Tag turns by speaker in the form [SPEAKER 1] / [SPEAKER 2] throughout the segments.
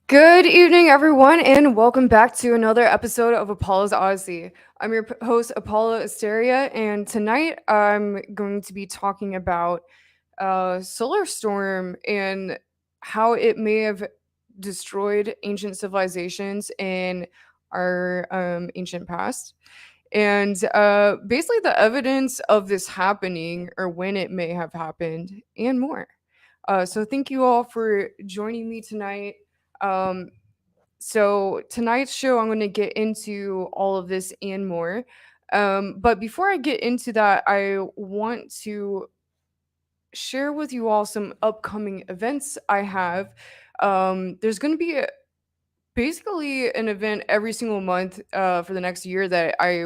[SPEAKER 1] Good evening, everyone, and welcome back to another episode of Apollo's Odyssey. I'm your host, Apolla Asteria, and tonight I'm going to be talking about solar storm and how it may have destroyed ancient civilizations in our ancient past, and basically the evidence of this happening or when it may have happened, and more. So thank you all for joining me tonight. Um, so tonight's show, I'm going to get into all of this and more. But before I get into that, I want to share with you all some upcoming events I have. There's going to be basically an event every single month for the next year that I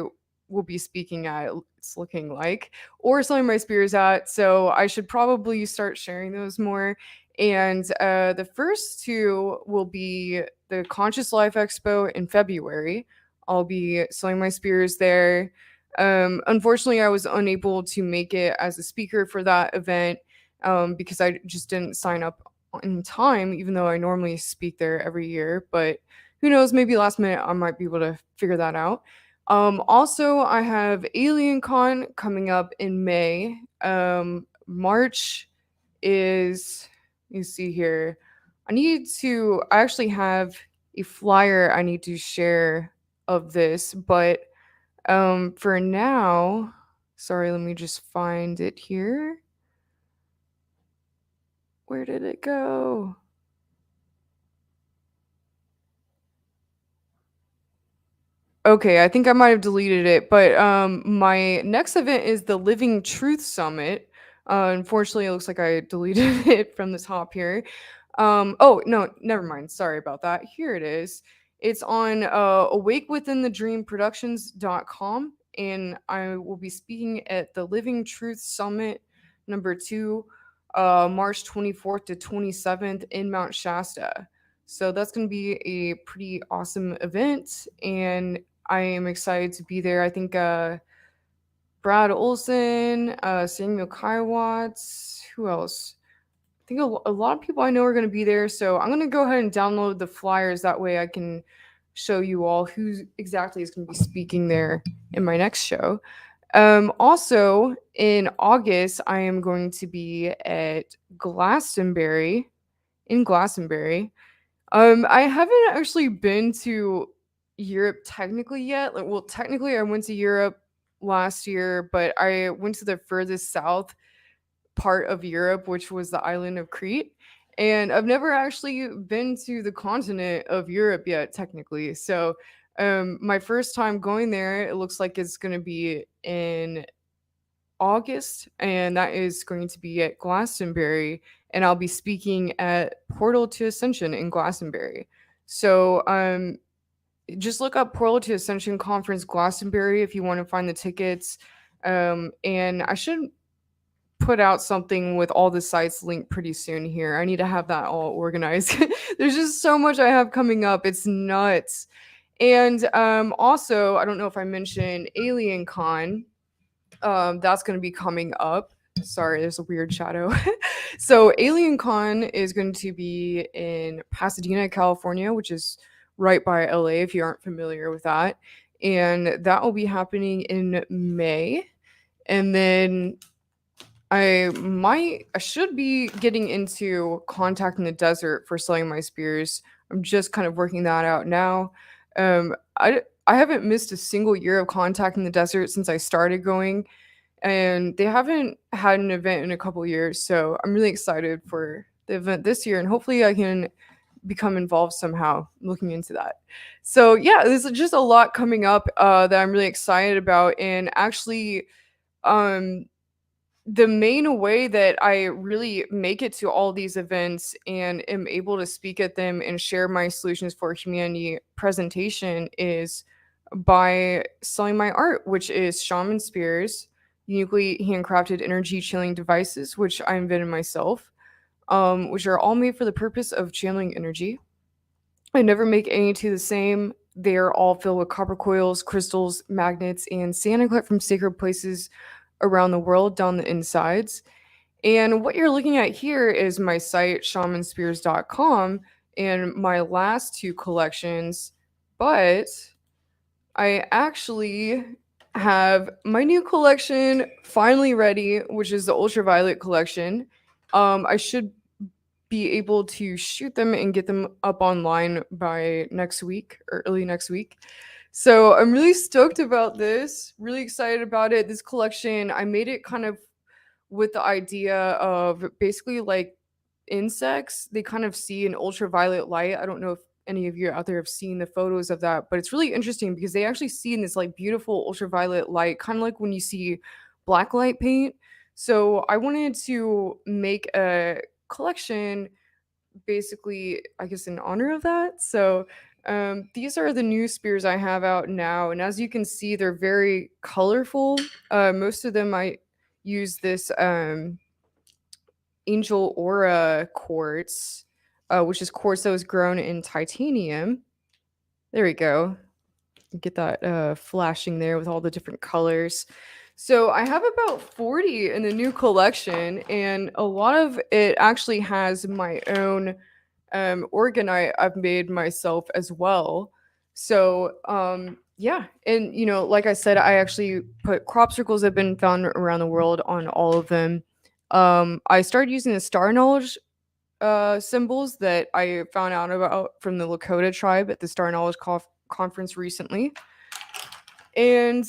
[SPEAKER 1] will be speaking at. It's looking like, or selling my spears at. So I should probably start sharing those more. And the first two will be the Conscious Life Expo in February. I'll be selling my spears there. Unfortunately, I was unable to make it as a speaker for that event because I just didn't sign up in time, even though I normally speak there every year. But who knows, maybe last minute I might be able to figure that out. Also, I have Alien Con coming up in May. March is, you see here, I actually have a flyer I need to share of this, but for now, sorry, let me just find it here. Where did it go? Okay, I think I might have deleted it, but my next event is the Living Truth Summit. Unfortunately, it looks like I deleted it from the top here. Oh no, never mind. Sorry about that. Here it is. It's on awakewithinthedreamproductions.com, and I will be speaking at the Living Truth Summit number 2, March 24th to 27th in Mount Shasta. So that's going to be a pretty awesome event, and I am excited to be there. I think Brad Olson, Samuel Kaiwatz, who else? I think a lot of people I know are going to be there. So I'm going to go ahead and download the flyers. That way I can show you all who exactly is going to be speaking there in my next show. Also, in August, I am going to be at Glastonbury, in Glastonbury. I haven't actually been to Europe technically yet. Like, well, technically, I went to Europe last year, but I went to the furthest south part of Europe, which was the island of Crete. And I've never actually been to the continent of Europe yet, technically. So, my first time going there, it looks like it's going to be in August, and that is going to be at Glastonbury, and I'll be speaking at Portal to Ascension in Glastonbury. So, just look up Portal to Ascension Conference Glastonbury if you want to find the tickets. And I should put out something with all the sites linked pretty soon here. I need to have that all organized. There's just so much I have coming up. It's nuts. And also, I don't know if I mentioned Alien Con. That's going to be coming up. Sorry, there's a weird shadow. So Alien Con is going to be in Pasadena, California, which is right by LA if you aren't familiar with that. And that will be happening in May. And then I should be getting into contacting the desert for selling my spears. I'm just kind of working that out now. I haven't missed a single year of contacting the desert since I started going, and they haven't had an event in a couple years, so I'm really excited for the event this year, and hopefully I can become involved somehow. Looking into that. So yeah, there's just a lot coming up that I'm really excited about, and actually, um, the main way that I really make it to all these events and am able to speak at them and share my solutions for humanity presentation is by selling my art, which is shaman spears, uniquely handcrafted energy channeling devices, which I invented myself, which are all made for the purpose of channeling energy. I never make any two the same. They're all filled with copper coils, crystals, magnets, and sand I collect from sacred places around the world down the insides. And what you're looking at here is my site, shamanspears.com, and my last two collections. But I actually have my new collection finally ready, which is the Ultraviolet collection. I should be able to shoot them and get them up online by next week or early next week. So I'm really stoked about this, really excited about it. This collection, I made it kind of with the idea of basically like insects, they kind of see an ultraviolet light. I don't know if any of you out there have seen the photos of that, but it's really interesting because they actually see in this like beautiful ultraviolet light, kind of like when you see black light paint. So I wanted to make a collection basically, I guess, in honor of that. So these are the new spears I have out now. And as you can see, they're very colorful. Most of them I use this Angel Aura quartz, which is quartz that was grown in titanium. There we go. Get that flashing there with all the different colors. So I have about 40 in the new collection, and a lot of it actually has my own orgonite I've made myself as well. So yeah, and like I said, I actually put crop circles that have been found around the world on all of them. I started using the star knowledge symbols that I found out about from the Lakota tribe at the Star Knowledge conference recently. And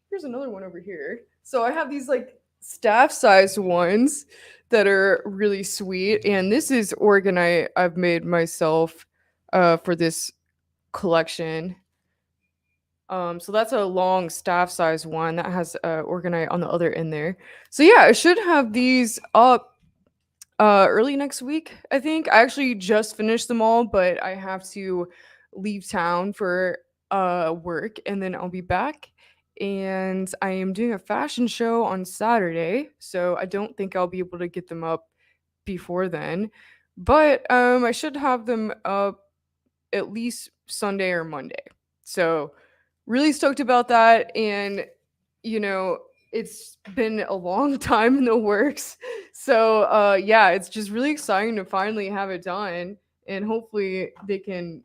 [SPEAKER 1] here's another one over here. So I have these like staff sized ones that are really sweet. And this is orgonite I've made myself for this collection. So that's a long staff size one that has orgonite on the other end there. So yeah, I should have these up early next week, I think. I actually just finished them all, but I have to leave town for work and then I'll be back. And I am doing a fashion show on Saturday, so I don't think I'll be able to get them up before then. But I should have them up at least Sunday or Monday. So really stoked about that. And you know, it's been a long time in the works. So yeah, it's just really exciting to finally have it done. And hopefully they can,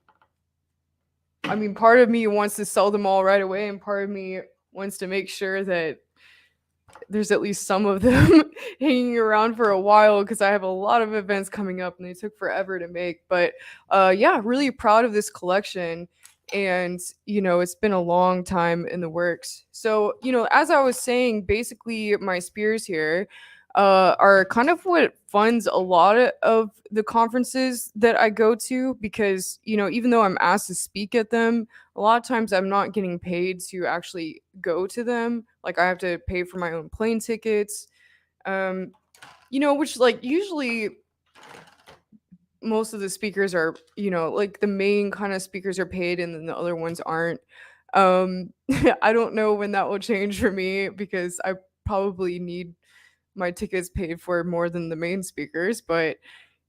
[SPEAKER 1] I mean, part of me wants to sell them all right away, and part of me wants to make sure that there's at least some of them hanging around for a while because I have a lot of events coming up and they took forever to make. But yeah, really proud of this collection. And, it's been a long time in the works. So, as I was saying, basically, my spears here are kind of what funds a lot of the conferences that I go to because, even though I'm asked to speak at them, a lot of times I'm not getting paid to actually go to them. Like I have to pay for my own plane tickets. Which like usually most of the speakers are, like the main kind of speakers are paid and then the other ones aren't. I don't know when that will change for me because I probably need my tickets paid for more than the main speakers, but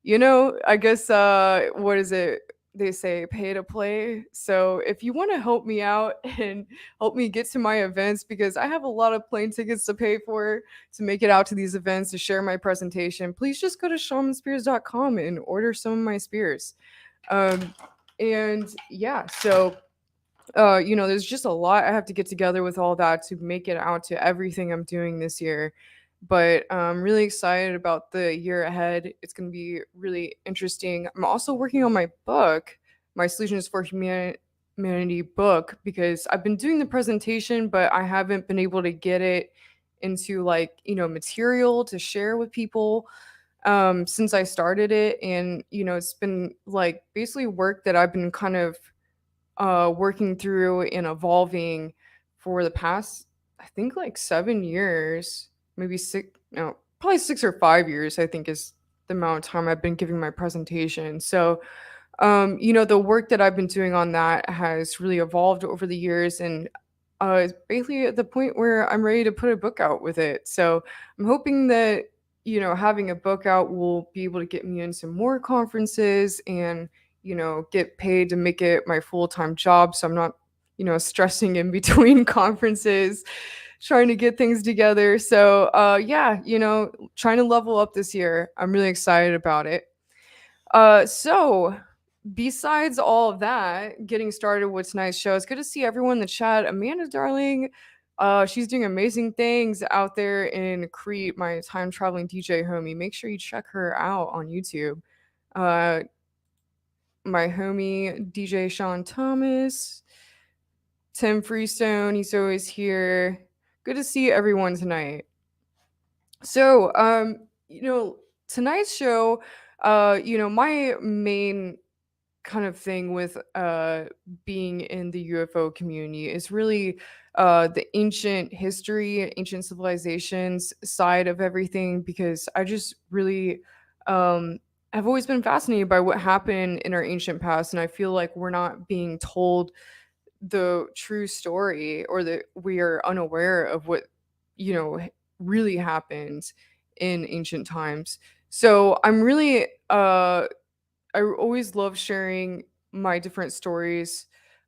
[SPEAKER 1] I guess what is it they say, pay to play. So if you want to help me out and help me get to my events, because I have a lot of plane tickets to pay for to make it out to these events to share my presentation, please just go to shamanspears.com and order some of my spears. And yeah, so there's just a lot I have to get together with all that to make it out to everything I'm doing this year. but I'm really excited about the year ahead. It's going to be really interesting. I'm also working on my book, my Solutions for Humanity book, because I've been doing the presentation, but I haven't been able to get it into like, material to share with people since I started it. And, it's been like basically work that I've been kind of working through and evolving for the past, I think, like 7 years, maybe six, no, probably 6 or 5 years, I think is the amount of time I've been giving my presentation. So, the work that I've been doing on that has really evolved over the years, and it's basically at the point where I'm ready to put a book out with it. So I'm hoping that, having a book out will be able to get me into more conferences and, get paid to make it my full-time job. So I'm not, stressing in between conferences, trying to get things together. So, yeah, trying to level up this year. I'm really excited about it. So besides all of that, getting started with tonight's show, it's good to see everyone in the chat. Amanda, darling, she's doing amazing things out there in Crete, my time traveling DJ homie. Make sure you check her out on YouTube. Uh, my homie DJ Sean Thomas, Tim Freestone, he's always here. Good to see everyone tonight. So, tonight's show, my main kind of thing with being in the UFO community is really the ancient history, ancient civilizations side of everything, because I just really have always been fascinated by what happened in our ancient past, and I feel like we're not being told the true story, or that we are unaware of what really happened in ancient times. So I'm really I always love sharing my different stories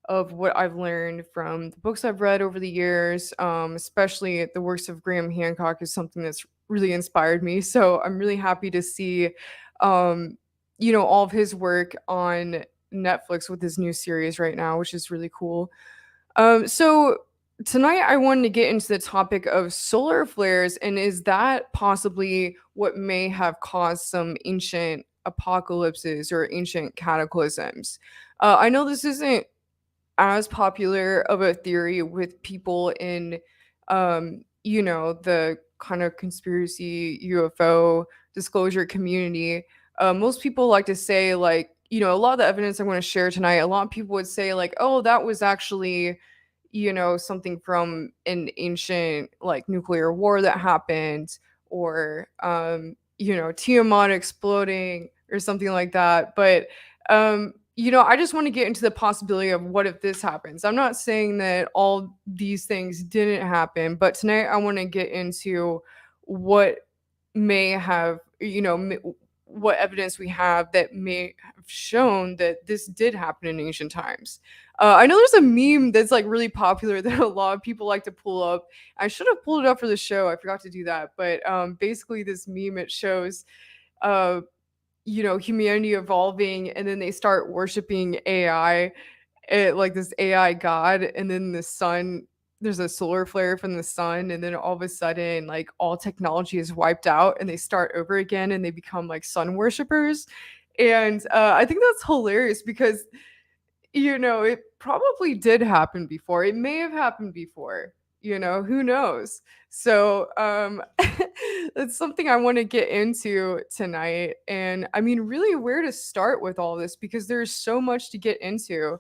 [SPEAKER 1] of what I've learned from the books I've read over the years, especially the works of Graham Hancock is something that's really inspired me. So I'm really happy to see, um, all of his work on Netflix with his new series right now, which is really cool. So tonight I wanted to get into the topic of solar flares, and is that possibly what may have caused some ancient apocalypses or ancient cataclysms? I know this isn't as popular of a theory with people in the kind of conspiracy UFO disclosure community. Most people like to say, like, a lot of the evidence I'm going to share tonight, a lot of people would say like, oh, that was actually something from an ancient like nuclear war that happened, or Tiamat exploding or something like that. But I just want to get into the possibility of what if this happens. I'm not saying that all these things didn't happen, but tonight I want to get into what may have, what evidence we have that may have shown that this did happen in ancient times. I know there's a meme that's like really popular that a lot of people like to pull up. I should have pulled it up for the show. I forgot to do that. But basically, this meme, it shows uh, humanity evolving, and then they start worshiping AI, like this AI god, and then the sun, there's a solar flare from the sun, and then all of a sudden like all technology is wiped out and they start over again and they become like sun worshippers. And I think that's hilarious because it probably did happen before. It may have happened before. Who knows? So that's something I want to get into tonight. And I mean, really, where to start with all this, because there's so much to get into.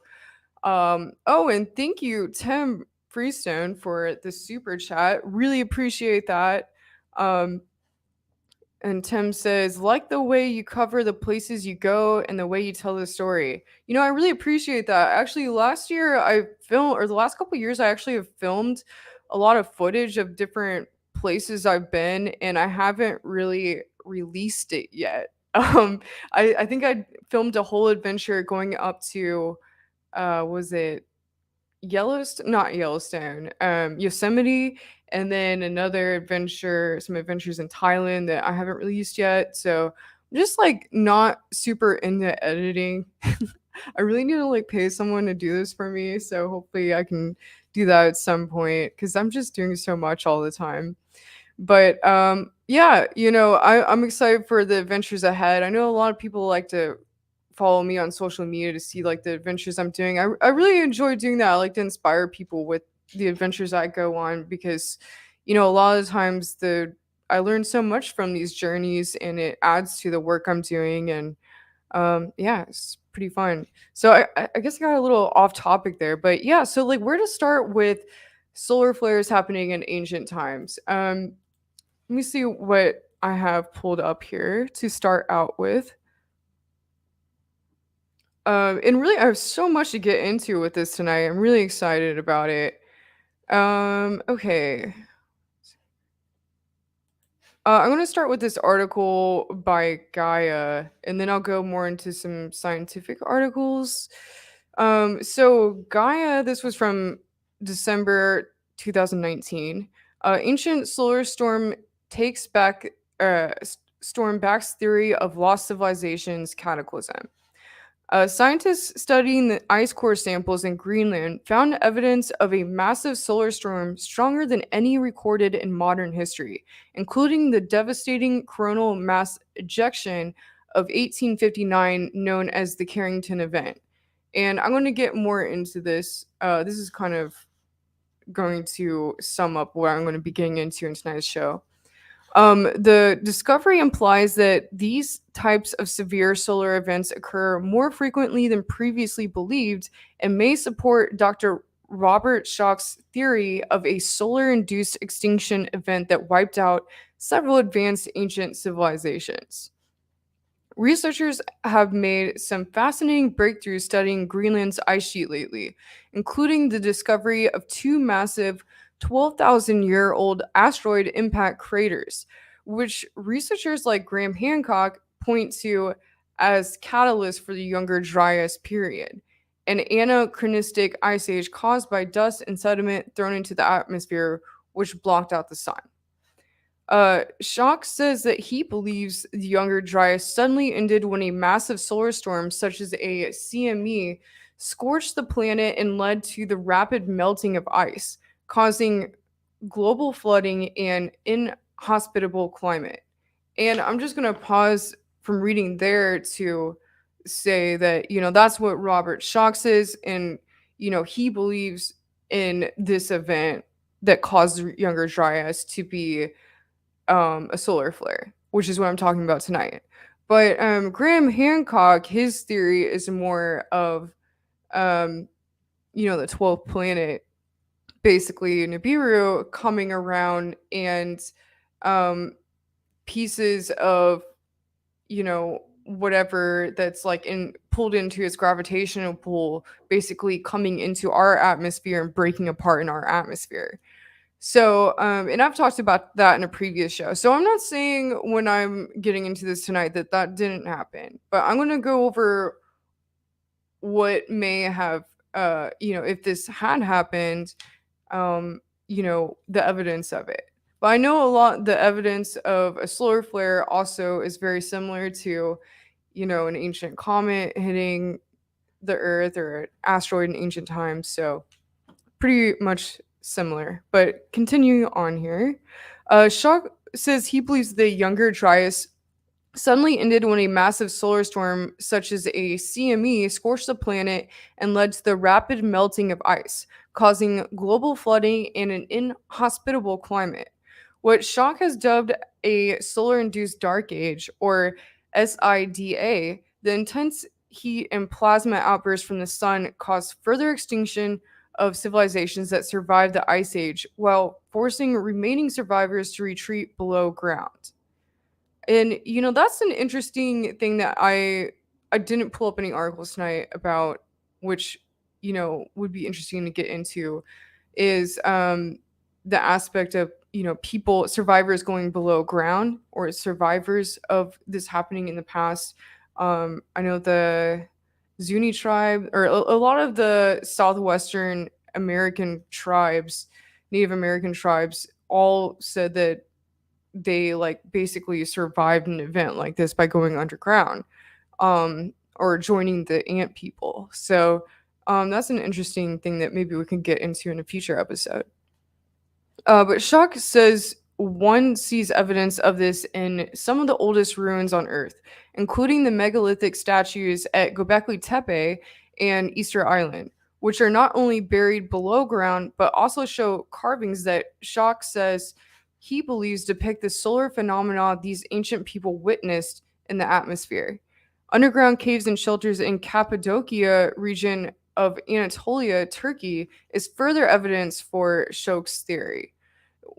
[SPEAKER 1] Oh, and thank you, Tim Freestone, for the super chat. Really appreciate that. Um, and Tim says, like the way you cover the places you go and the way you tell the story. I really appreciate that. Actually, last year I filmed, or the last couple years, I actually have filmed a lot of footage of different places I've been, and I haven't really released it yet. I think I filmed a whole adventure going up to, was it Yellowstone, not Yellowstone, Yosemite, and then another adventure, some adventures in Thailand that I haven't released yet. So I'm just like not super into editing. I really need to like pay someone to do this for me. So hopefully I can do that at some point, because I'm just doing so much all the time. But yeah, I'm excited for the adventures ahead. I know a lot of people like to follow me on social media to see like the adventures I'm doing. I really enjoy doing that. I like to inspire people with the adventures I go on because a lot of times the I learn so much from these journeys and it adds to the work I'm doing. And yeah, it's pretty fun. So I guess I got a little off topic there, but yeah, so like where to start with solar flares happening in ancient times. Let me see what I have pulled up here to start out with. And really, I have so much to get into with this tonight. I'm really excited about it. Okay. I'm going to start with this article by Gaia, and then I'll go more into some scientific articles. So Gaia, this was from December 2019. Ancient solar storm takes back storm backs theory of lost civilizations cataclysm. Scientists studying the ice core samples in Greenland found evidence of a massive solar storm stronger than any recorded in modern history, including the devastating coronal mass ejection of 1859, known as the Carrington event. And I'm going to get more into this. This is kind of going to sum up what I'm going to be getting into in tonight's show. The discovery implies that these types of severe solar events occur more frequently than previously believed and may support Dr. Robert Schoch's theory of a solar induced extinction event that wiped out several advanced ancient civilizations. Researchers have made some fascinating breakthroughs studying Greenland's ice sheet lately, including the discovery of two massive 12,000-year-old asteroid impact craters, which researchers like Graham Hancock point to as catalysts for the Younger Dryas period, an anachronistic ice age caused by dust and sediment thrown into the atmosphere, which blocked out the sun. Schoch says that he believes the Younger Dryas suddenly ended when a massive solar storm, such as a CME, scorched the planet and led to the rapid melting of ice, causing global flooding and inhospitable climate. And I'm just going to pause from reading there to say that, that's what Robert Schoch says. And, he believes in this event that caused the Younger Dryas to be a solar flare, which is what I'm talking about tonight. But Graham Hancock, his theory is more of, um, the 12th planet, basically Nibiru, coming around and um, pieces of, whatever that's like pulled into its gravitational pull, basically coming into our atmosphere and breaking apart in our atmosphere. So, and I've talked about that in a previous show. So I'm not saying when I'm getting into this tonight that that didn't happen, but I'm going to go over what may have, if this had happened, the evidence of it. But I know the evidence of a solar flare also is very similar to, an ancient comet hitting the Earth or an asteroid in ancient times. So pretty much similar. But continuing on here, Schoch says he believes the Younger Dryas suddenly ended when a massive solar storm, such as a CME, scorched the planet and led to the rapid melting of ice, causing global flooding and an inhospitable climate. What Schoch has dubbed a solar induced dark age, or SIDA, the intense heat and plasma outbursts from the sun caused further extinction of civilizations that survived the ice age while forcing remaining survivors to retreat below ground. And that's an interesting thing that I didn't pull up any articles tonight about, which would be interesting to get into, is the aspect of people, survivors going below ground, or survivors of this happening in the past. I know the Zuni tribe, or a lot of the southwestern American tribes, Native American tribes, all said that they like basically survived an event like this by going underground, or joining the ant people. So that's an interesting thing that maybe we can get into in a future episode. But Schoch says one sees evidence of this in some of the oldest ruins on Earth, including the megalithic statues at Göbekli Tepe and Easter Island, which are not only buried below ground but also show carvings that Schock says he believes depict the solar phenomena these ancient people witnessed in the atmosphere. Underground caves and shelters in Cappadocia region of Anatolia, Turkey, is further evidence for Schock's theory,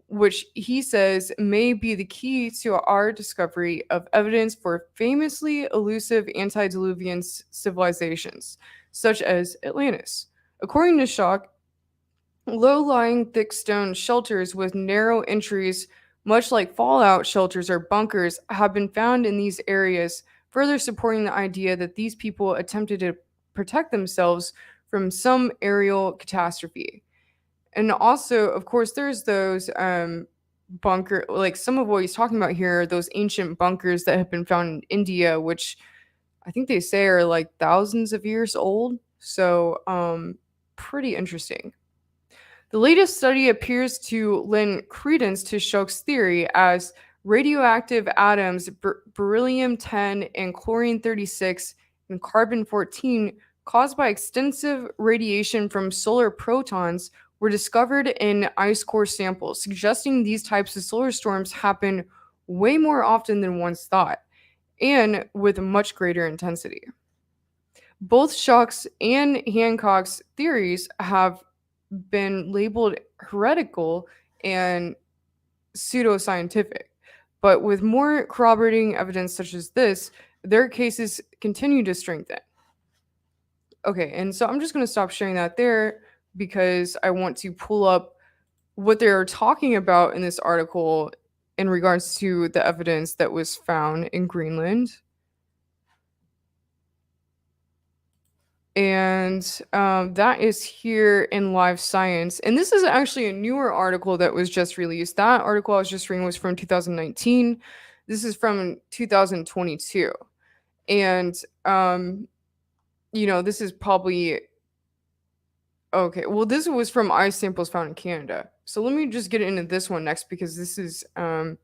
[SPEAKER 1] which he says may be the key to our discovery of evidence for famously elusive antediluvian civilizations, such as Atlantis. According to Schock, low lying thick stone shelters with narrow entries, much like fallout shelters or bunkers, have been found in these areas, further supporting the idea that these people attempted to protect themselves from some aerial catastrophe. And also, of course, there's those bunker, like some of what he's talking about here, those ancient bunkers that have been found in India, which I think they say are like thousands of years old. So, pretty interesting. The latest study appears to lend credence to Schock's theory as radioactive atoms, beryllium 10 and chlorine 36 and carbon 14, caused by extensive radiation from solar protons, were discovered in ice core samples, suggesting these types of solar storms happen way more often than once thought, and with much greater intensity. Both Schock's and Hancock's theories have been labeled heretical and pseudoscientific, but with more corroborating evidence such as this, their cases continue to strengthen. Okay, and so I'm just going to stop sharing that there because I want to pull up what they're talking about in this article in regards to the evidence that was found in Greenland. And that is here in Live Science. And this is actually a newer article that was just released. That article I was just reading was from 2019. This is from 2022. And, this is probably okay. Well, this was from ice samples found in Canada. So let me just get into this one next because this is, from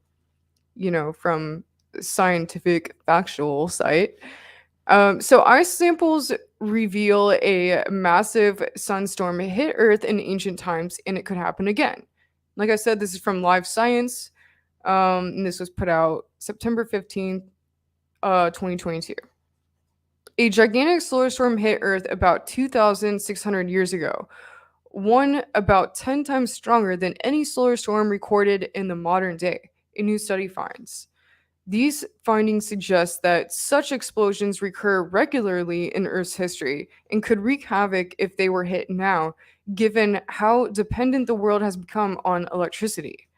[SPEAKER 1] scientific factual site. So ice samples reveal a massive sunstorm hit Earth in ancient times, and it could happen again. Like I said, this is from Live Science, and this was put out September 15th, 2022. A gigantic solar storm hit Earth about 2,600 years ago, one about 10 times stronger than any solar storm recorded in the modern day, a new study finds. These findings suggest that such explosions recur regularly in Earth's history and could wreak havoc if they were hit now, given how dependent the world has become on electricity.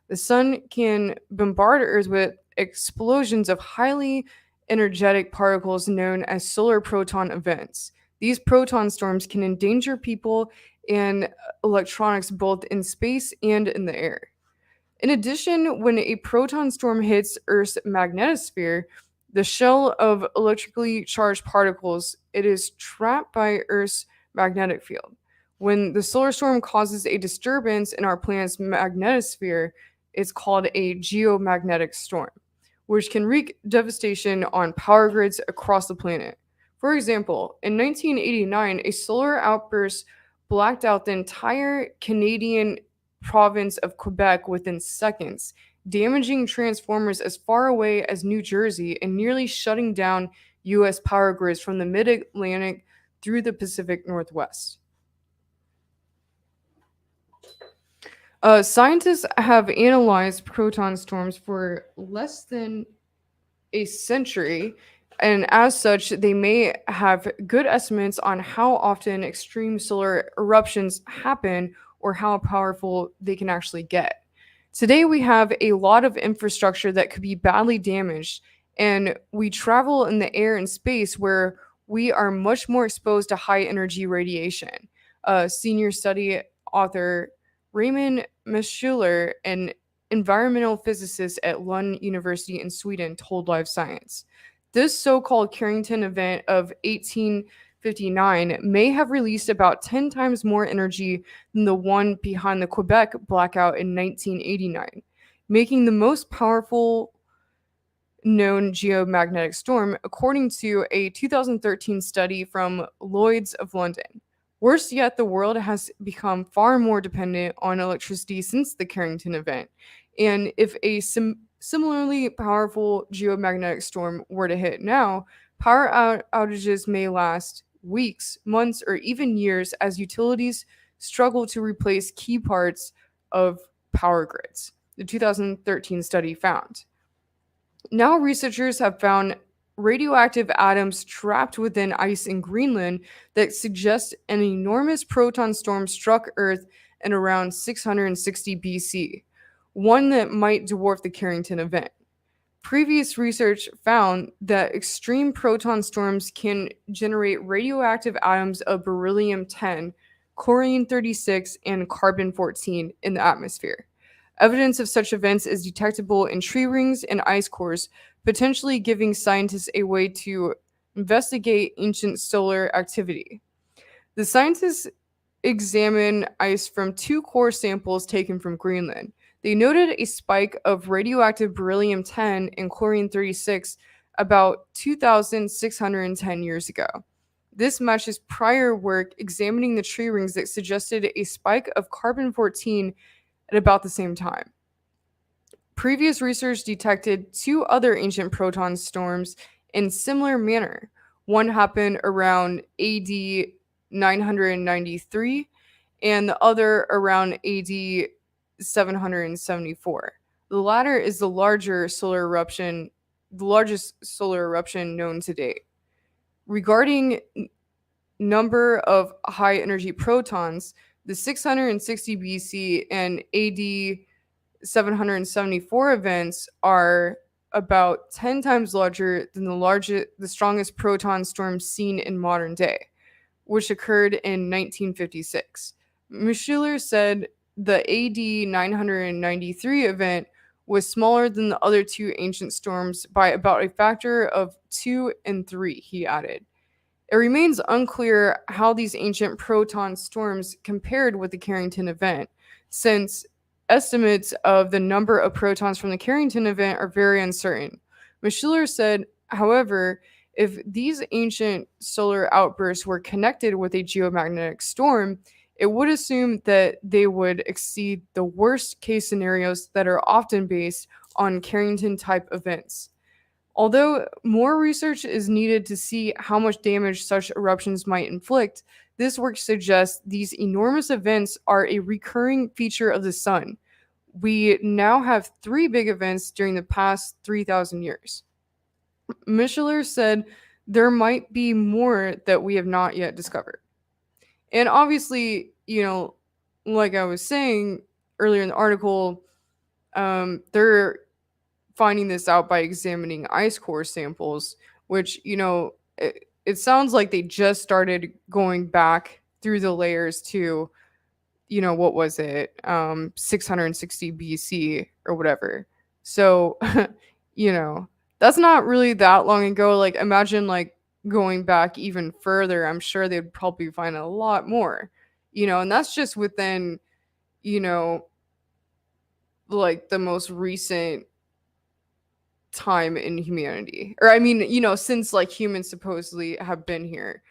[SPEAKER 1] The sun can bombard Earth with explosions of highly energetic particles known as solar proton events. These proton storms can endanger people and electronics both in space and in the air. In addition, when a proton storm hits Earth's magnetosphere, the shell of electrically charged particles, it is trapped by Earth's magnetic field. When the solar storm causes a disturbance in our planet's magnetosphere, it's called a geomagnetic storm, which can wreak devastation on power grids across the planet. For example, in 1989, a solar outburst blacked out the entire Canadian province of Quebec within seconds, damaging transformers as far away as New Jersey and nearly shutting down U.S. power grids from the mid Atlantic through the Pacific Northwest. Scientists have analyzed proton storms for less than a century, and as such, they may have good estimates on how often extreme solar eruptions happen or how powerful they can actually get. Today, we have a lot of infrastructure that could be badly damaged, and we travel in the air and space where we are much more exposed to high energy radiation. Senior study author Raymond Meschuler, an environmental physicist at Lund University in Sweden, told Live Science. This so called Carrington event of 1859 may have released about 10 times more energy than the one behind the Quebec blackout in 1989. making the most powerful known geomagnetic storm, according to a 2013 study from Lloyd's of London. Worse yet, the world has become far more dependent on electricity since the Carrington event. And if a similarly powerful geomagnetic storm were to hit now, power outages may last weeks, months, or even years as utilities struggle to replace key parts of power grids, the 2013 study found. Now, researchers have found radioactive atoms trapped within ice in Greenland that suggest an enormous proton storm struck Earth in around 660 BC, one that might dwarf the Carrington event. Previous research found that extreme proton storms can generate radioactive atoms of beryllium 10, chlorine 36, and carbon 14 in the atmosphere. Evidence of such events is detectable in tree rings and ice cores, potentially giving scientists a way to investigate ancient solar activity. The scientists examined ice from two core samples taken from Greenland. They noted a spike of radioactive beryllium 10 and chlorine 36 about 2,610 years ago. This matches prior work examining the tree rings that suggested a spike of carbon 14 at about the same time. Previous research detected two other ancient proton storms in similar manner. One happened around AD 993 and the other around AD 774. The latter is the largest solar eruption known to date. Regarding number of high energy protons, the 660 BC and AD 774 events are about 10 times larger than the strongest proton storm seen in modern day, which occurred in 1956. Mischler said the AD 993 event was smaller than the other two ancient storms by about a factor of 2 and 3, he added. It remains unclear how these ancient proton storms compared with the Carrington event, since estimates of the number of protons from the Carrington event are very uncertain. Mischler said, however, if these ancient solar outbursts were connected with a geomagnetic storm, it would assume that they would exceed the worst case scenarios that are often based on Carrington type events. Although more research is needed to see how much damage such eruptions might inflict, this work suggests these enormous events are a recurring feature of the sun. We now have three big events during the past 3,000 years. Mischler said there might be more that we have not yet discovered. And obviously, like I was saying earlier in the article, they're finding this out by examining ice core samples, which, it sounds like they just started going back through the layers to, what was it, 660 BC or whatever. So, that's not really that long ago. Like, imagine, like, going back even further. I'm sure they'd probably find a lot more, and that's just within, like, the most recent time in humanity, or I mean, since like humans supposedly have been here,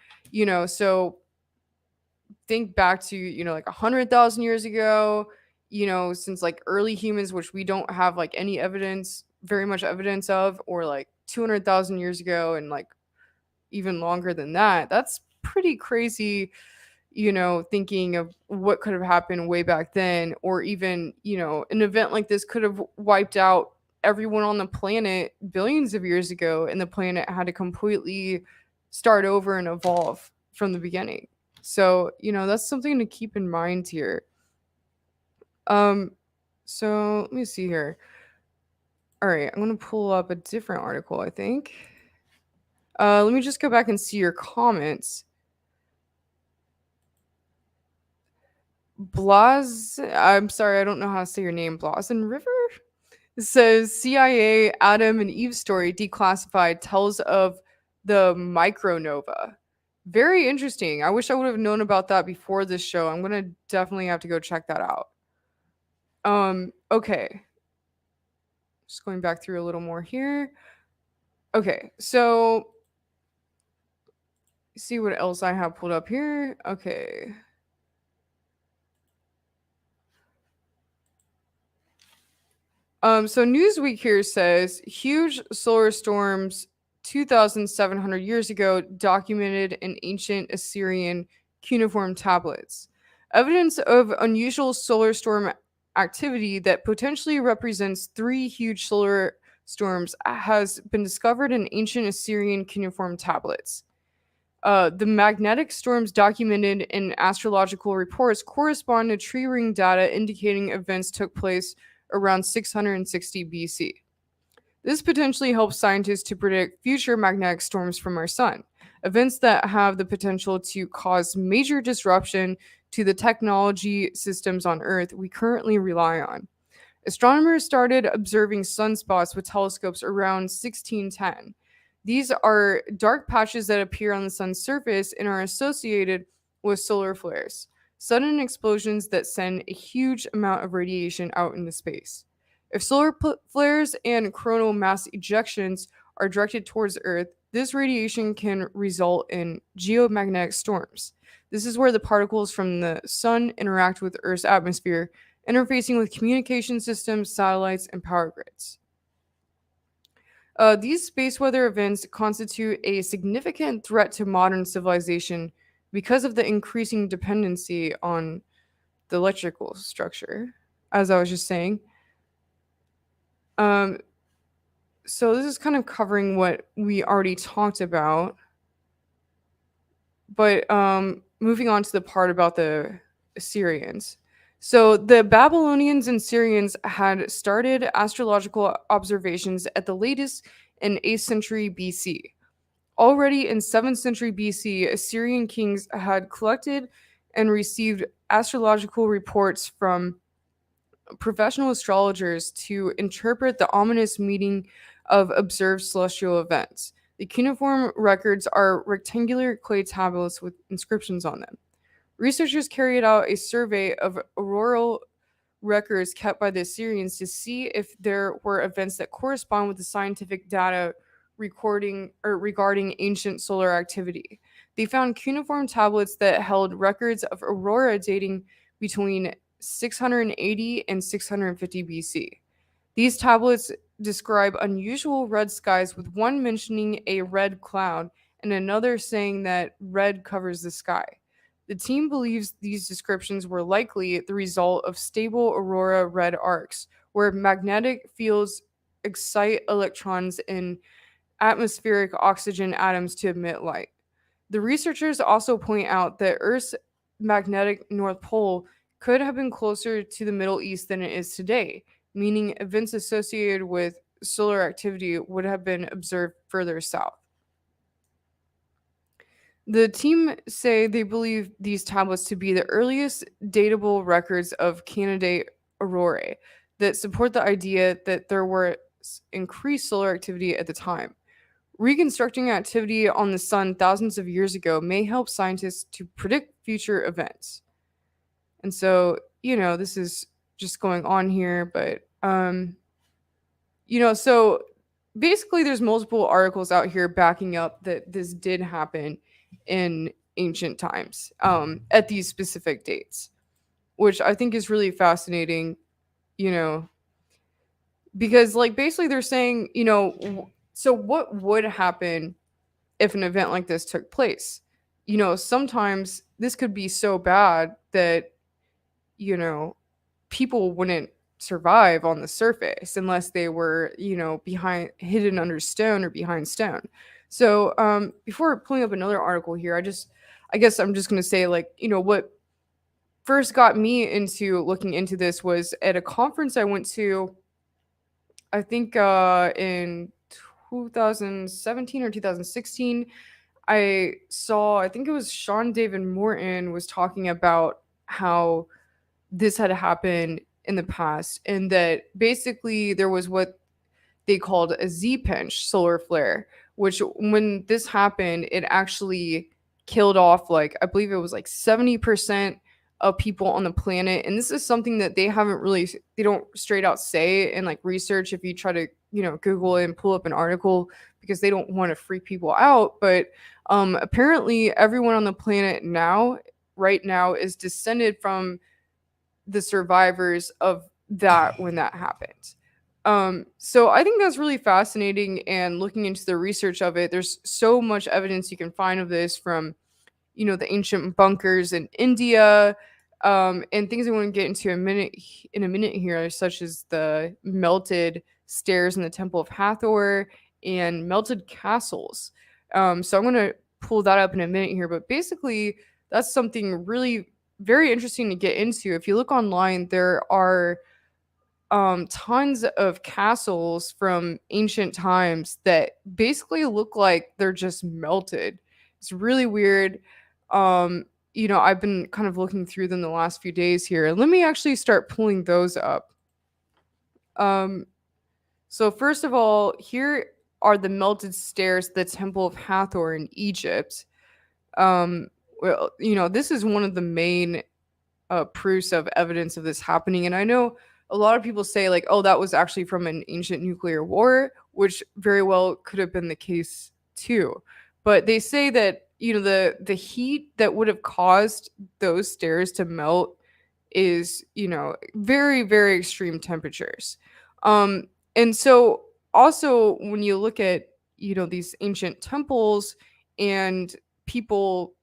[SPEAKER 1] so think back to, like 100,000 years ago, since like early humans, which we don't have like any evidence, very much evidence of, or like 200,000 years ago, and like even longer than that. That's pretty crazy, thinking of what could have happened way back then, or even, an event like this could have wiped out everyone on the planet billions of years ago, and the planet had to completely start over and evolve from the beginning. So, that's something to keep in mind here. So let me see here. All right, I'm gonna pull up a different article, I think. Let me just go back and see your comments. I'm sorry, I don't know how to say your name. Blazen River? It says CIA Adam and Eve story declassified tells of the micronova. Very interesting. I wish I would have known about that before this show. I'm gonna definitely have to go check that out. Okay. Just going back through a little more here. Okay, so see what else I have pulled up here. Okay. So Newsweek here says huge solar storms 2,700 years ago documented in ancient Assyrian cuneiform tablets. Evidence of unusual solar storm activity that potentially represents three huge solar storms has been discovered in ancient Assyrian cuneiform tablets. The magnetic storms documented in astrological reports correspond to tree ring data indicating events took place around 660 BC. This potentially helps scientists to predict future magnetic storms from our sun, events that have the potential to cause major disruption to the technology systems on Earth we currently rely on. Astronomers started observing sunspots with telescopes around 1610. These are dark patches that appear on the sun's surface and are associated with solar flares, sudden explosions that send a huge amount of radiation out into space. If solar flares and coronal mass ejections are directed towards Earth, this radiation can result in geomagnetic storms. This is where the particles from the sun interact with Earth's atmosphere, interfacing with communication systems, satellites, and power grids. These space weather events constitute a significant threat to modern civilization because of the increasing dependency on the electrical structure, as I was just saying. Um, so this is kind of covering what we already talked about, but moving on to the part about the Assyrians. So the Babylonians and Syrians had started astrological observations at the latest in 8th century BC. Already in 7th century BC, Assyrian kings had collected and received astrological reports from professional astrologers to interpret the ominous meaning of observed celestial events. The cuneiform records are rectangular clay tablets with inscriptions on them. Researchers carried out a survey of auroral records kept by the Assyrians to see if there were events that correspond with the scientific data recording or regarding ancient solar activity. They found cuneiform tablets that held records of aurora dating between 680 and 650 BC. These tablets describe unusual red skies, with one mentioning a red cloud and another saying that red covers the sky. The team believes these descriptions were likely the result of stable aurora red arcs, where magnetic fields excite electrons in atmospheric oxygen atoms to emit light. The researchers also point out that Earth's magnetic North Pole could have been closer to the Middle East than it is today, meaning events associated with solar activity would have been observed further south. The team say they believe these tablets to be the earliest datable records of candidate aurorae that support the idea that there was increased solar activity at the time. Reconstructing activity on the sun thousands of years ago may help scientists to predict future events. And so, this is just going on here, but so basically there's multiple articles out here backing up that this did happen in ancient times, at these specific dates, which I think is really fascinating, because like basically they're saying, so what would happen if an event like this took place? Sometimes this could be so bad that, people wouldn't survive on the surface unless they were, behind hidden under stone or behind stone. So before pulling up another article here, I guess I'm just gonna say, like, what first got me into looking into this was at a conference I went to, I think in 2017 or 2016. I think it was Sean David Morton was talking about how this had happened in the past, and that basically there was what they called a Z-pinch solar flare, which when this happened, it actually killed off, like, I believe it was like 70% people on the planet, and this is something that they don't straight out say and like research if you try to Google it and pull up an article, because they don't want to freak people out. But apparently everyone on the planet now right now is descended from the survivors of that when that happened. So I think that's really fascinating, and looking into the research of it, there's so much evidence you can find of this from the ancient bunkers in India, and things I want to get into in a minute here, such as the melted stairs in the Temple of Hathor and melted castles. So I'm going to pull that up in a minute here, but basically that's something really very interesting to get into. If you look online, there are tons of castles from ancient times that basically look like they're just melted. It's really weird. I've been kind of looking through them the last few days here. Let me actually start pulling those up. So first of all, here are the melted stairs, the Temple of Hathor in Egypt. This is one of the main proofs of evidence of this happening. And I know a lot of people say like, oh, that was actually from an ancient nuclear war, which very well could have been the case too. But they say that the heat that would have caused those stairs to melt is very, very extreme temperatures. And so also when you look at these ancient temples and people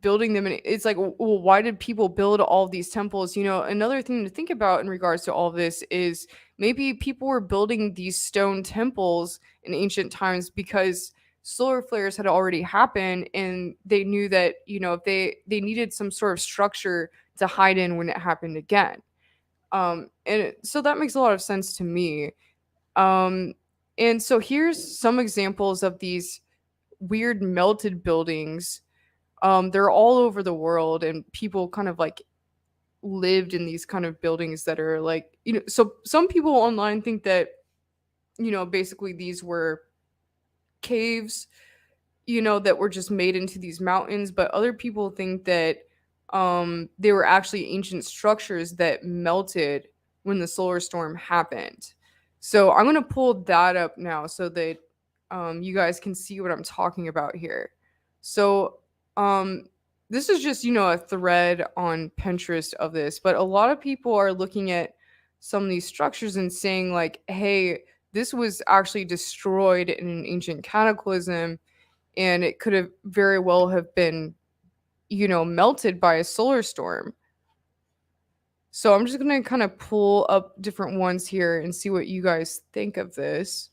[SPEAKER 1] building them, and it's like, well, why did people build all of these temples? Another thing to think about in regards to all of this is maybe people were building these stone temples in ancient times because solar flares had already happened, and they knew that if they needed some sort of structure to hide in when it happened again. So that makes a lot of sense to me. And so here's some examples of these weird melted buildings. They're all over the world, and people kind of like lived in these kind of buildings that are like, so some people online think that, basically these were caves, that were just made into these mountains, but other people think that they were actually ancient structures that melted when the solar storm happened. So I'm going to pull that up now so that you guys can see what I'm talking about here. So this is just, a thread on Pinterest of this, but a lot of people are looking at some of these structures and saying like, hey, this was actually destroyed in an ancient cataclysm, and it could have very well have been, melted by a solar storm. So I'm just going to kind of pull up different ones here and see what you guys think of this.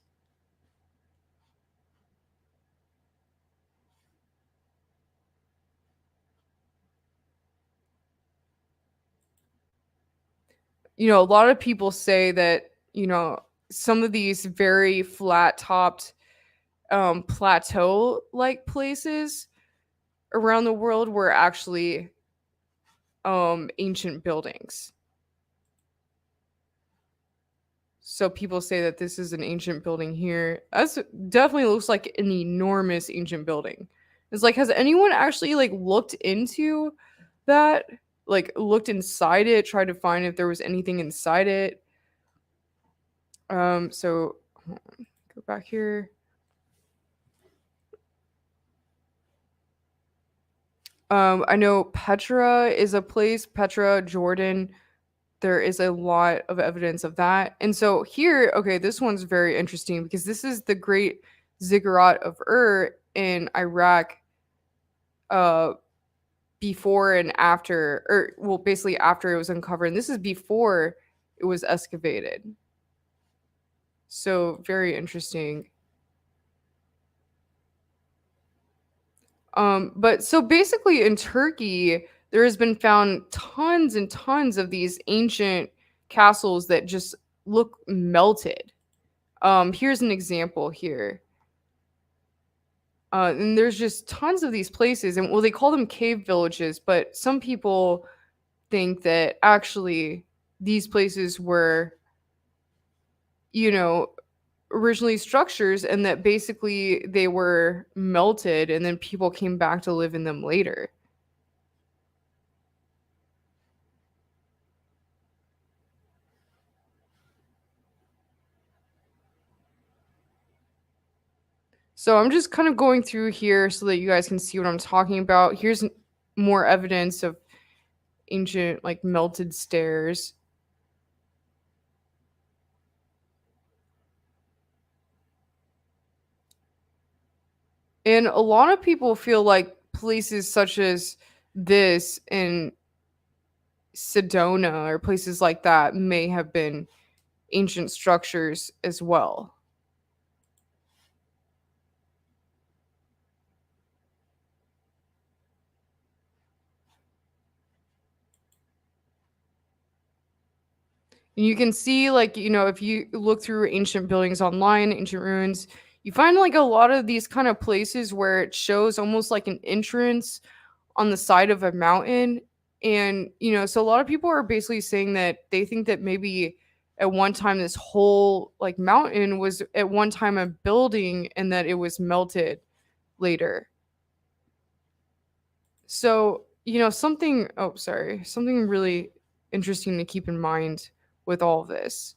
[SPEAKER 1] A lot of people say that, some of these very flat topped plateau like places around the world were actually ancient buildings. So people say that this is an ancient building here. That's definitely looks like an enormous ancient building. It's like, has anyone actually like looked into that? Like looked inside it, tried to find if there was anything inside it. So hold on, go back here. I know Petra is a place, Petra, Jordan. There is a lot of evidence of that. And so here, okay, this one's very interesting because this is the Great Ziggurat of Ur in Iraq, before and after, or well, basically after it was uncovered. And this is before it was excavated. So very interesting. But so basically in Turkey, there has been found tons and tons of these ancient castles that just look melted. Here's an example here. And there's just tons of these places, and well, they call them cave villages, but some people think that actually these places were, originally structures, and that basically they were melted and then people came back to live in them later. So I'm just kind of going through here so that you guys can see what I'm talking about. Here's more evidence of ancient, like melted stairs. And a lot of people feel like places such as this in Sedona or places like that may have been ancient structures as well. And you can see, like, if you look through ancient buildings online, ancient ruins, you find like a lot of these kind of places where it shows almost like an entrance on the side of a mountain. And, so a lot of people are basically saying that they think that maybe at one time this whole like mountain was at one time a building and that it was melted later. So, something really interesting to keep in mind with all of this.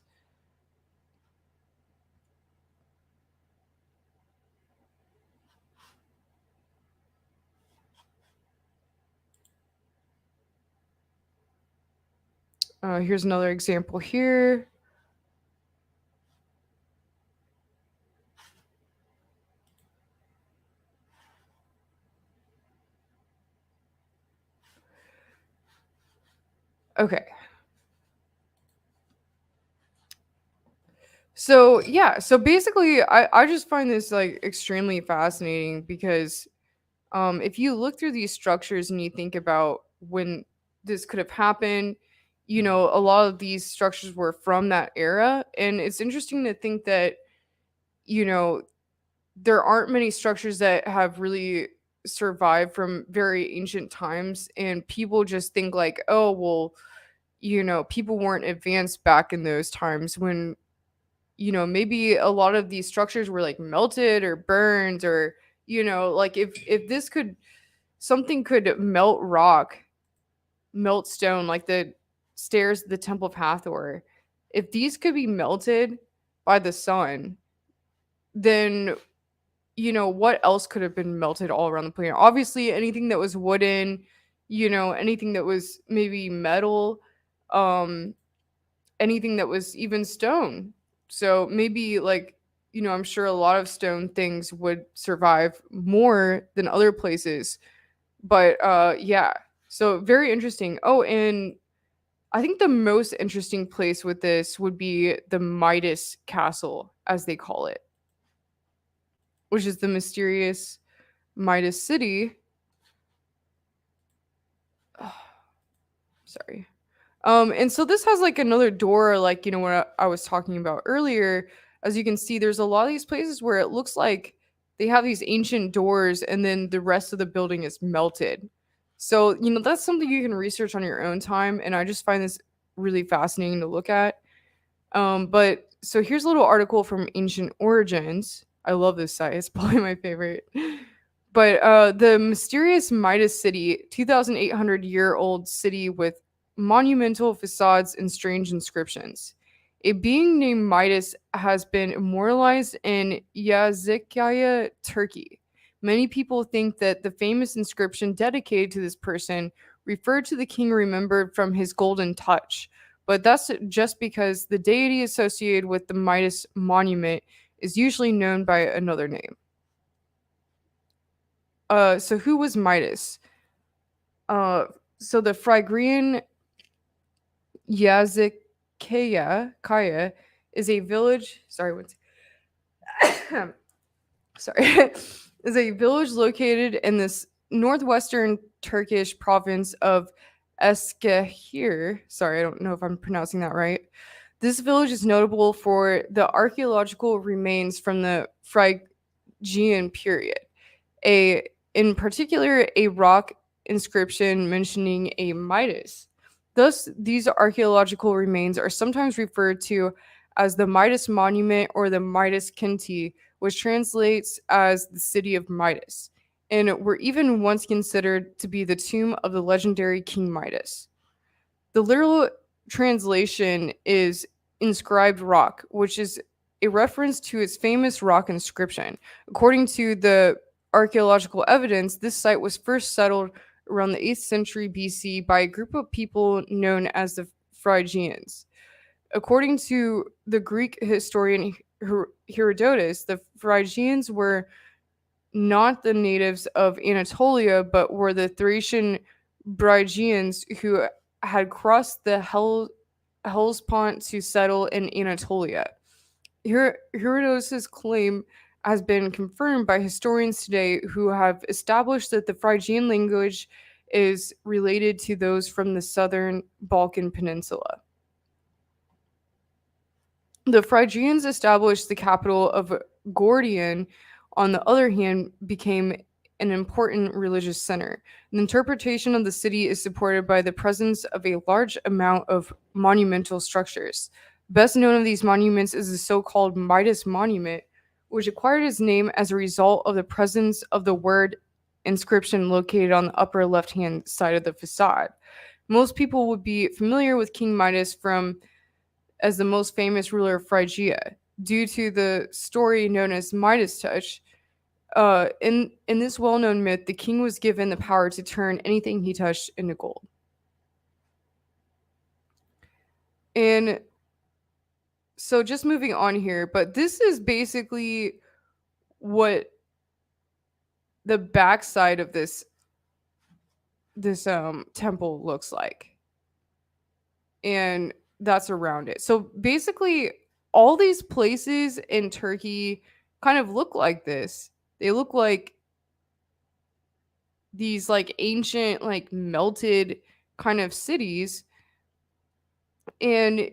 [SPEAKER 1] Here's another example here. Okay. So yeah, so basically I just find this like extremely fascinating because if you look through these structures and you think about when this could have happened, a lot of these structures were from that era. And it's interesting to think that, you know, there aren't many structures that have really survived from very ancient times. And people just think, like, oh, well, people weren't advanced back in those times when, maybe a lot of these structures were like melted or burned or, like if this could something could melt rock, melt stone, like the stairs of the Temple of Hathor. If these could be melted by the sun, then what else could have been melted all around the planet? Obviously, anything that was wooden, anything that was maybe metal, um, anything that was even stone. So maybe like I'm sure a lot of stone things would survive more than other places. But yeah, so very interesting. Oh, and I think the most interesting place with this would be the Midas Castle, as they call it, which is the mysterious Midas city. Oh, sorry. And so this has like another door, like what I was talking about earlier. As you can see, there's a lot of these places where it looks like they have these ancient doors, and then the rest of the building is melted. So that's something you can research on your own time, and I just find this really fascinating to look at. But so here's a little article from Ancient Origins. I love this site; it's probably my favorite. But the mysterious Midas city, 2,800-year-old city with monumental facades and strange inscriptions. A being named Midas has been immortalized in Yazikaya, Turkey. Many people think that the famous inscription dedicated to this person referred to the king remembered from his golden touch, but that's just because the deity associated with the Midas monument is usually known by another name. So who was Midas? Uh, so the Phrygian Kaya is a village. Sorry, sorry, is a village located in this northwestern Turkish province of Eskehir. Sorry, I don't know if I'm pronouncing that right. This village is notable for the archaeological remains from the Phrygian period. A in particular a rock inscription mentioning a Midas. Thus, these archaeological remains are sometimes referred to as the Midas Monument or the Midas Kinti, which translates as the city of Midas, and were even once considered to be the tomb of the legendary King Midas. The literal translation is inscribed rock, which is a reference to its famous rock inscription. According to the archaeological evidence, this site was first settled around the 8th century BC by a group of people known as the Phrygians. According to the Greek historian Herodotus, the Phrygians were not the natives of Anatolia, but were the Thracian Brygians who had crossed the Hellespont to settle in Anatolia. Herodotus' claim has been confirmed by historians today who have established that the Phrygian language is related to those from the southern Balkan Peninsula. The Phrygians established the capital of Gordian, on the other hand, became an important religious center. The interpretation of the city is supported by the presence of a large amount of monumental structures. Best known of these monuments is the so-called Midas Monument, which acquired its name as a result of the presence of the word inscription located on the upper left-hand side of the facade. Most people would be familiar with King Midas from as the most famous ruler of Phrygia, due to the story known as Midas touch. In this well-known myth, the king was given the power to turn anything he touched into gold. And so just moving on here, but this is basically what the backside of this temple looks like. And that's around it. So basically all these places in Turkey kind of look like this. They look like these like ancient, like melted kind of cities. And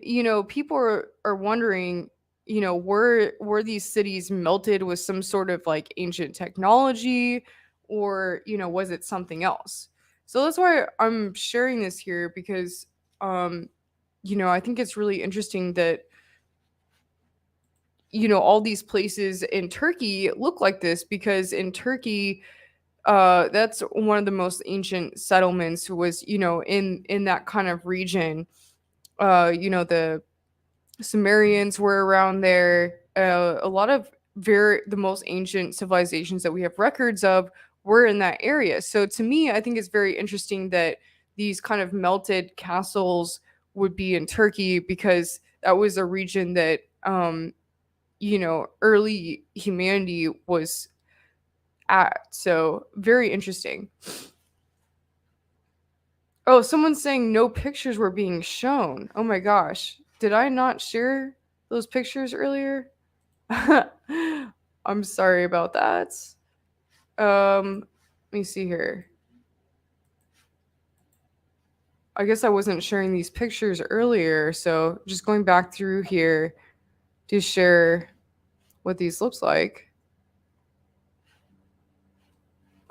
[SPEAKER 1] people are wondering, were these cities melted with some sort of like ancient technology, or was it something else? So that's why I'm sharing this here, because I think it's really interesting that all these places in Turkey look like this, because in Turkey, that's one of the most ancient settlements, was in that kind of region. The Sumerians were around there. A lot of the most ancient civilizations that we have records of were in that area. So to me, I think it's very interesting that these kind of melted castles would be in Turkey, because that was a region that early humanity was at. So very interesting. Oh, someone's saying no pictures were being shown. Oh my gosh. Did I not share those pictures earlier? I'm sorry about that. Let me see here. I guess I wasn't sharing these pictures earlier, so just going back through here to share what these looks like.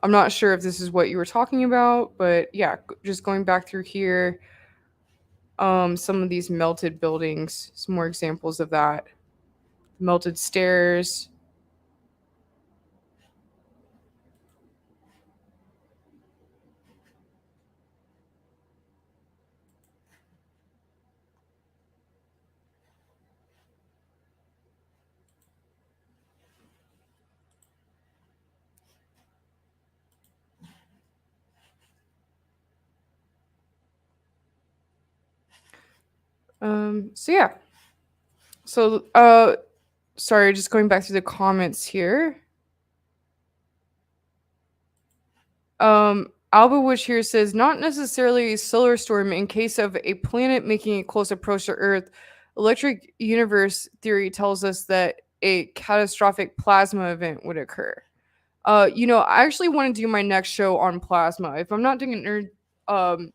[SPEAKER 1] I'm not sure if this is what you were talking about, but yeah, just going back through here. Some of these melted buildings, some more examples of that. Melted stairs. So yeah. So sorry, just going back to the comments here. Alba Witch here says, not necessarily a solar storm in case of a planet making a close approach to Earth. Electric universe theory tells us that a catastrophic plasma event would occur. I actually want to do my next show on plasma. If I'm not doing an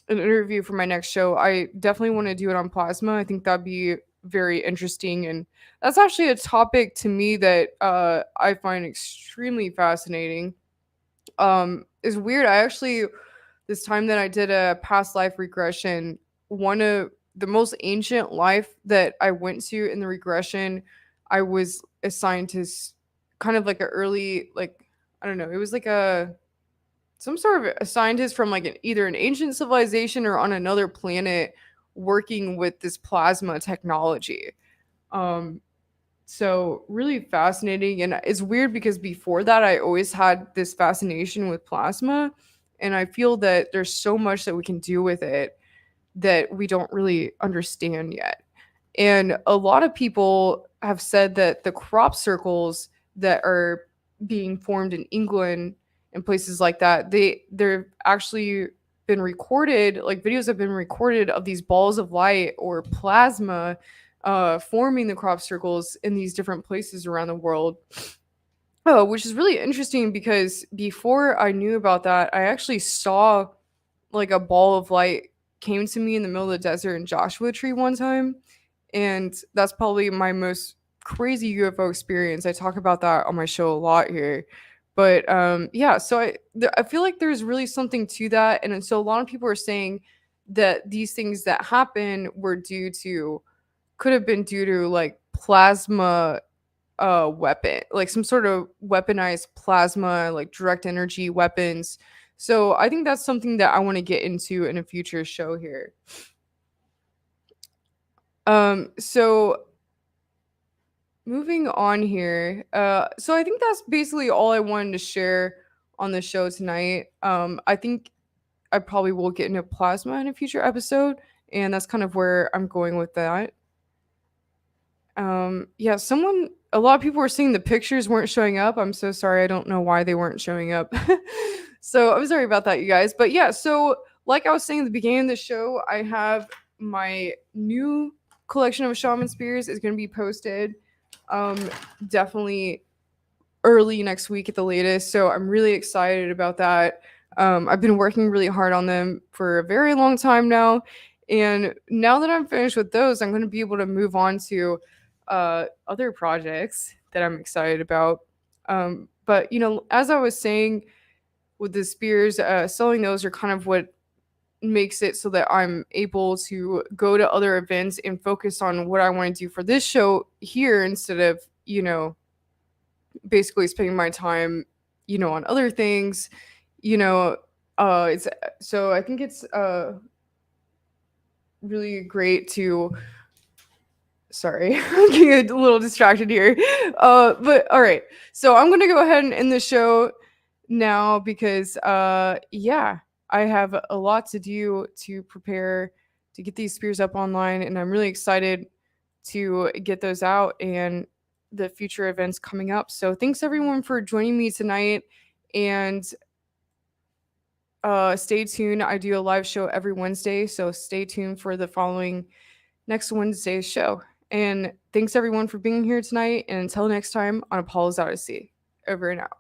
[SPEAKER 1] interview for my next show, I definitely want to do it on plasma. I think that'd be very interesting, and that's actually a topic to me that I find extremely fascinating. Is weird. I actually, this time that I did a past life regression, one of the most ancient life that I went to in the regression, I was a scientist, kind of like a early, like, I don't know, it was like some sort of a scientist from like either an ancient civilization or on another planet, working with this plasma technology. So really fascinating, and it's weird because before that I always had this fascination with plasma, and I feel that there's so much that we can do with it that we don't really understand yet. And a lot of people have said that the crop circles that are being formed in England and places like that, they're actually been recorded, like videos have been recorded of these balls of light or plasma forming the crop circles in these different places around the world. Oh, which is really interesting because before I knew about that, I actually saw like a ball of light came to me in the middle of the desert in Joshua Tree one time, and that's probably my most crazy UFO experience. I talk about that on my show a lot here. But yeah, so I feel like there's really something to that, and so a lot of people are saying that these things that happen were due to could have been due to like plasma weapon, like some sort of weaponized plasma, like direct energy weapons. So I think that's something that I want to get into in a future show here. So moving on here. So I think that's basically all I wanted to share on the show tonight. I think I probably will get into plasma in a future episode, and that's kind of where I'm going with that. Yeah, a lot of people were saying the pictures weren't showing up. I'm so sorry. I don't know why they weren't showing up. So I'm sorry about that, you guys. But yeah, so like I was saying at the beginning of the show, I have my new collection of shaman spears is going to be posted definitely early next week at the latest. So I'm really excited about that. I've been working really hard on them for a very long time now. And now that I'm finished with those, I'm going to be able to move on to other projects that I'm excited about. But, as I was saying with the spears, selling those are kind of what makes it so that I'm able to go to other events and focus on what I want to do for this show here instead of, basically spending my time, on other things, it's so I think it's really great to sorry, I'm getting a little distracted here. But all right. So I'm gonna go ahead and end the show now because yeah, I have a lot to do to prepare to get these spears up online, and I'm really excited to get those out and the future events coming up. So thanks everyone for joining me tonight, and stay tuned. I do a live show every Wednesday, so stay tuned for the following next Wednesday's show. And thanks everyone for being here tonight. And until next time on Apollas Odyssey. Over and out.